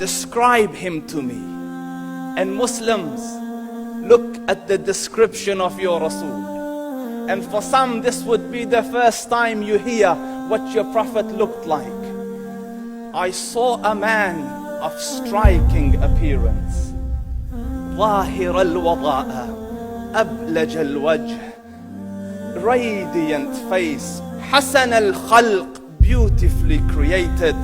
describe him to me. And Muslims, look at the description of your Rasul. And for some, this would be the first time you hear what your Prophet looked like. I saw a man of striking appearance. ظاهر الوضاء أبلج الوجه, radiant face, حسن الخلق, beautifully created.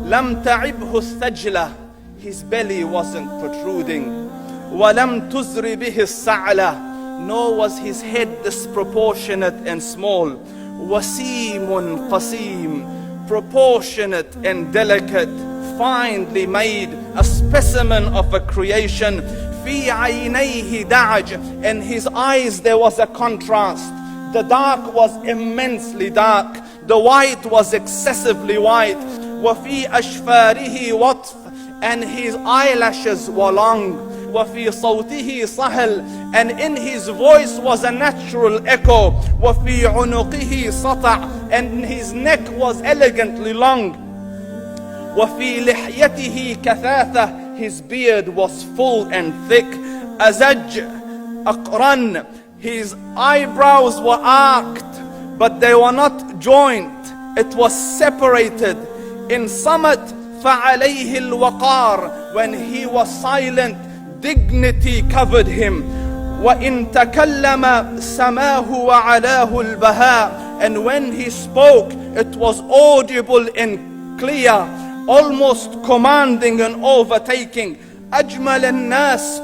لم تعبه الثجلة, his belly wasn't protruding. ولم تزر به السعلة, nor was his head disproportionate and small. وسيم قسيم, proportionate and delicate, finely made, a specimen of a creation. في عينيه دعج, in his eyes there was a contrast. The dark was immensely dark, the white was excessively white. وفي أشفاره وطف, and his eyelashes were long. وفي صوته صهل, and in his voice was a natural echo. وفي عنقه سطع, and his neck was elegantly long. وفي لحيته كثاثة, his beard was full and thick. أزج أقرن, his eyebrows were arched, but they were not joined, it was separated. In Samat فعليه الوقار, when he was silent, dignity covered him. وإن تكلم سماه وعلاه البهاء, and when he spoke, it was audible and clear, almost commanding and overtaking. أجمل الناس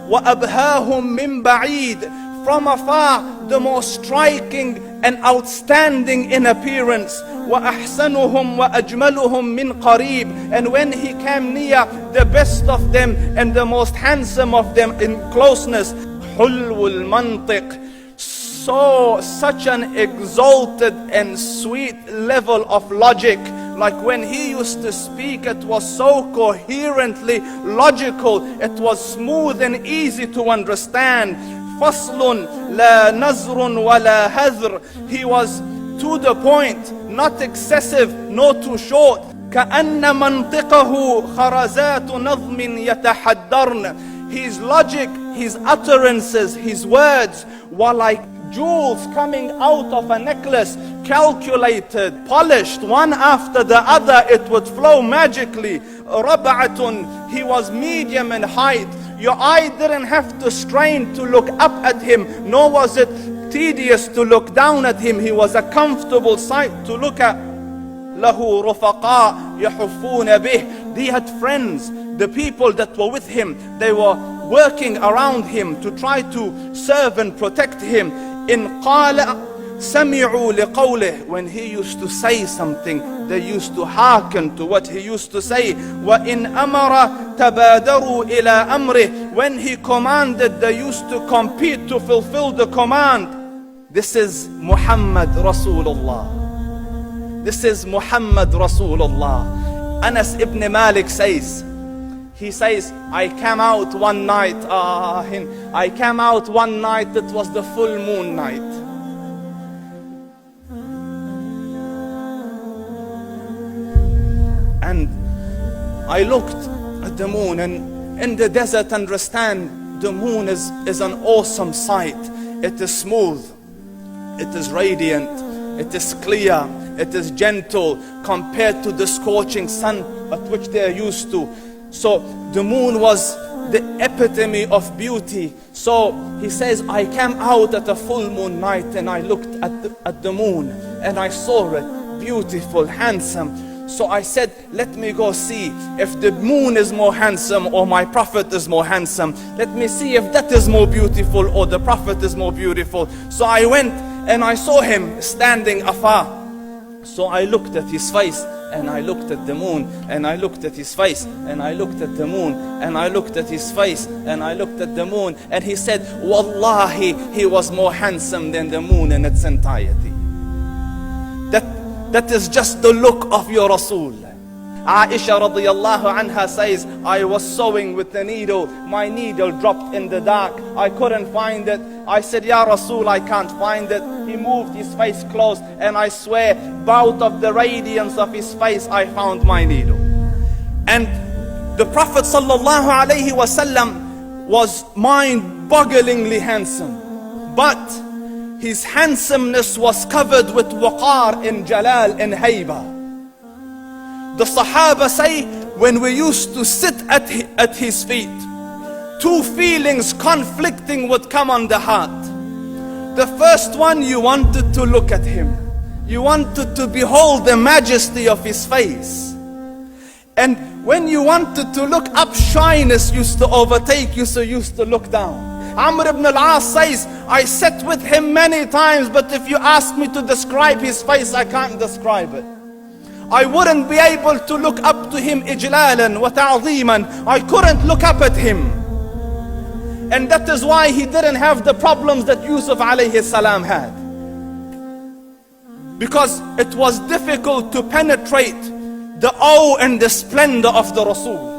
وأبهاهم من بعيد, from afar the most striking and outstanding in appearance. وأحسنهم وأجملهم من قريب, and when he came near, the best of them and the most handsome of them in closeness. حلو المنطق, such an exalted and sweet level of logic. Like when he used to speak, it was so coherently logical, it was smooth and easy to understand. فصل لا نزر ولا هذر, he was to the point, not excessive nor too short. كأن منطقه خرزات نظم يتحدرن, his logic, his utterances, his words were like jewels coming out of a necklace, calculated, polished, one after the other, it would flow magically. ربعة, he was medium in height. Your eye didn't have to strain to look up at him, nor was it tedious to look down at him. He was a comfortable sight to look at. له رفقاء يحفون به, he had friends, the people that were with him, they were working around him to try to serve and protect him. إن قال سمعوا لقوله, when he used to say something, they used to hearken to what he used to say. وإن أمر تبادروا إلى أمره, when he commanded, they used to compete to fulfill the command. This is Muhammad Rasulullah. This is Muhammad Rasulullah. Anas ibn Malik says, he says, I came out one night, it was the full moon night. And I looked at the moon, and in the desert, understand, the moon is an awesome sight. It is smooth, it is radiant, it is clear, it is gentle compared to the scorching sun at which they are used to. So the moon was the epitome of beauty. So he says, I came out at a full moon night, and I looked at the moon, and I saw it beautiful, handsome. So I said, let me go see if the moon is more handsome or my Prophet is more handsome. Let me see if that is more beautiful or the Prophet is more beautiful. So I went and I saw him standing afar. So I looked at his face, and I looked at the moon, and I looked at his face, and I looked at the moon, and I looked at his face, and I looked at the moon, and he said, Wallahi, he was more handsome than the moon in its entirety. That is just the look of your Rasul. Aisha radiyallahu anha says, I was sewing with the needle, my needle dropped in the dark, I couldn't find it. I said, Ya Rasul, I can't find it. He moved his face close, and I swear, out of the radiance of his face, I found my needle. And the Prophet sallallahu alaihi wasallam was mind-bogglingly handsome, but his handsomeness was covered with waqar and jalal and hayba. The Sahaba say, when we used to sit at his feet, two feelings conflicting would come on the heart. The first one, you wanted to look at him. You wanted to behold the majesty of his face. And when you wanted to look up, shyness used to overtake you, so you used to look down. Amr ibn al-As says, I sat with him many times, but if you ask me to describe his face, I can't describe it. I wouldn't be able to look up to him ijlalan wa ta'zeeman. I couldn't look up at him. And that is why he didn't have the problems that Yusuf alayhi salam had. Because it was difficult to penetrate the awe and the splendor of the Rasul.